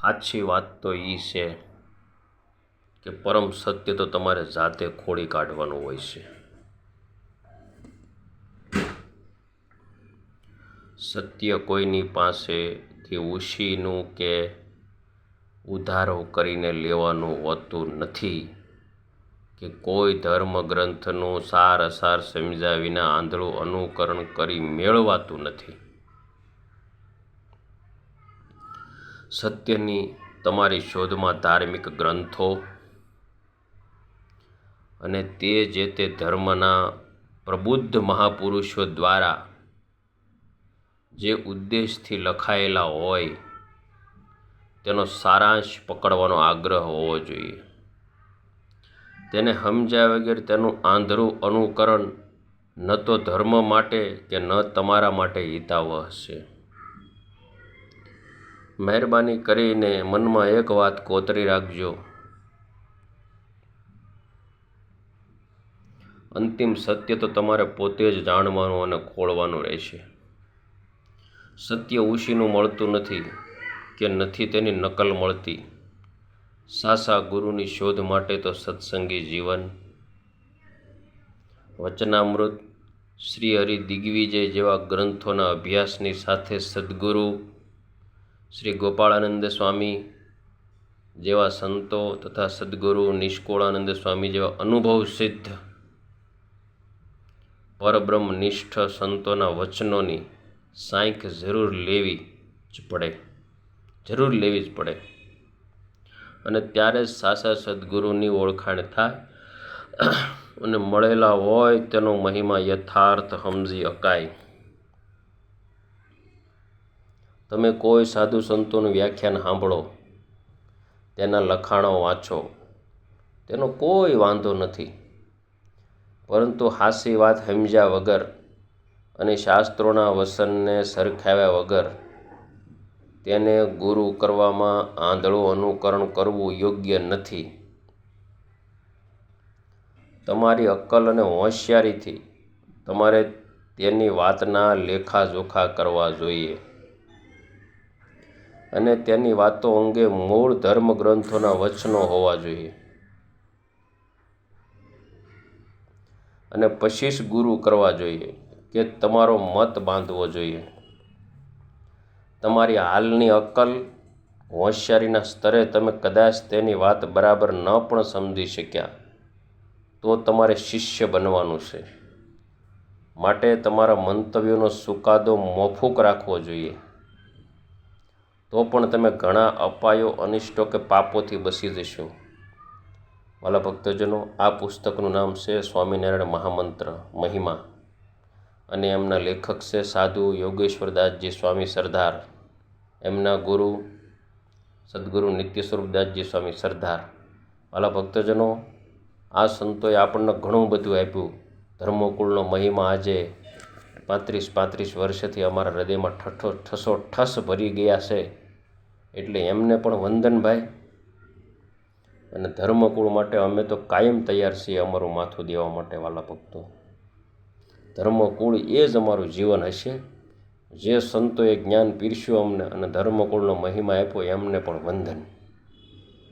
આછી વાત તો એ છે કે પરમ સત્ય તો તમારે જાતે ખોળી કાઢવાનું હોય છે. સત્ય કોઈની પાસેથી ઉછીનું કે ઉધારો કરીને લેવાનું હોતું નથી કે કોઈ ધર્મગ્રંથનું સાર અસાર સમજ્યા વિના આંધળું અનુકરણ કરી મેળવાતું નથી. સત્યની તમારી શોધમાં ધાર્મિક ગ્રંથો અને જે તે ધર્મના પ્રબુદ્ધ મહાપુરુષો દ્વારા જે ઉદ્દેશથી લખાયેલા હોય તેનો સારાંશ પકડવાનો આગ્રહ હોવો જોઈએ. તેને સમજ્યા વગર તેનું આંધળું અનુકરણ ન તો ધર્મ માટે કે ન તમારા માટે હિતાવહ છે. મહેરબાની કરીને મનમાં એક વાત કોતરી રાખજો. અંતિમ સત્ય તો તમારે પોતે જ જાણવાનું અને ખોળવાનું રહેશે. સત્ય ઉછીનું મળતું નથી કે નથી તેની નકલ મળતી. સાચા ગુરુની શોધ માટે તો સત્સંગી જીવન, વચનામૃત, શ્રી હરિ દિગ્વિજય જેવા ગ્રંથોના અભ્યાસની સાથે સદગુરુ શ્રી ગોપાળાનંદ સ્વામી જેવા સંતો તથા સદગુરુ નિષ્કુળાનંદ સ્વામી જેવા અનુભવ સિદ્ધ પરબ્રહ્મનિષ્ઠ સંતોના વચનોની સાંઈખ જરૂર લેવી જ પડે અને ત્યારે જ સાચા સદગુરુની ઓળખાણ થાય અને મળેલા હોય તેનો મહિમા યથાર્થ સમજી શકાય. તમે કોઈ સાધુ સંતોનું વ્યાખ્યાન સાંભળો, તેના લખાણો વાંચો, તેનો કોઈ વાંધો નથી, પરંતુ હાચી વાત સમજ્યા વગર અને શાસ્ત્રોના વચનને સરખાવ્યા વગર તેને ગુરુ કરવામાં આંધળું અનુકરણ કરવું યોગ્ય નથી. તમારી અક્કલ અને હોશિયારીથી તમારે તેની વાતના લેખાજોખા કરવા જોઈએ અને તેની વાતો અંગે મૂળ ધર્મગ્રંથોના વચનો હોવા જોઈએ અને પછી જ ગુરુ કરવા જોઈએ કે તમારો મત બાંધવો જોઈએ. તમારી હાલની અક્કલ હોશિયારીના સ્તરે તમે કદાચ તેની વાત બરાબર ન પણ સમજી શક્યા તો તમારે શિષ્ય બનવાનું છે. માટે તમારા મંતવ્યોનો ચુકાદો મોકૂફ રાખવો જોઈએ. તો પણ તમે ઘણા અપાયો, અનિષ્ટો કે પાપોથી બચી જશો. વાલા ભક્તજનો, આ પુસ્તકનું નામ છે સ્વામિનારાયણ મહામંત્ર મહિમા અને એમના લેખક છે સાધુ યોગેશ્વરદાસજી સ્વામી સરદાર. એમના ગુરુ સદગુરુ નિત્ય સ્વરૂપદાસજી સ્વામી સરદાર. વાલા ભક્તજનો, આ સંતોએ આપણને ઘણું બધું આપ્યું. ધર્મકુળનો મહિમા આજે 35 વર્ષથી અમારા હૃદયમાં ઠસો ભરી ગયા છે. એટલે એમને પણ વંદનભાઈ, અને ધર્મકુળ માટે અમે તો કાયમ તૈયાર છીએ અમારું માથું દેવા માટે. વાલા ભક્તો, ધર્મકુળ એ જ અમારું જીવન હશે. જે સંતોએ જ્ઞાન પીરસ્યું અમને અને ધર્મકુળનો મહિમા આપ્યો એમને પણ વંદન.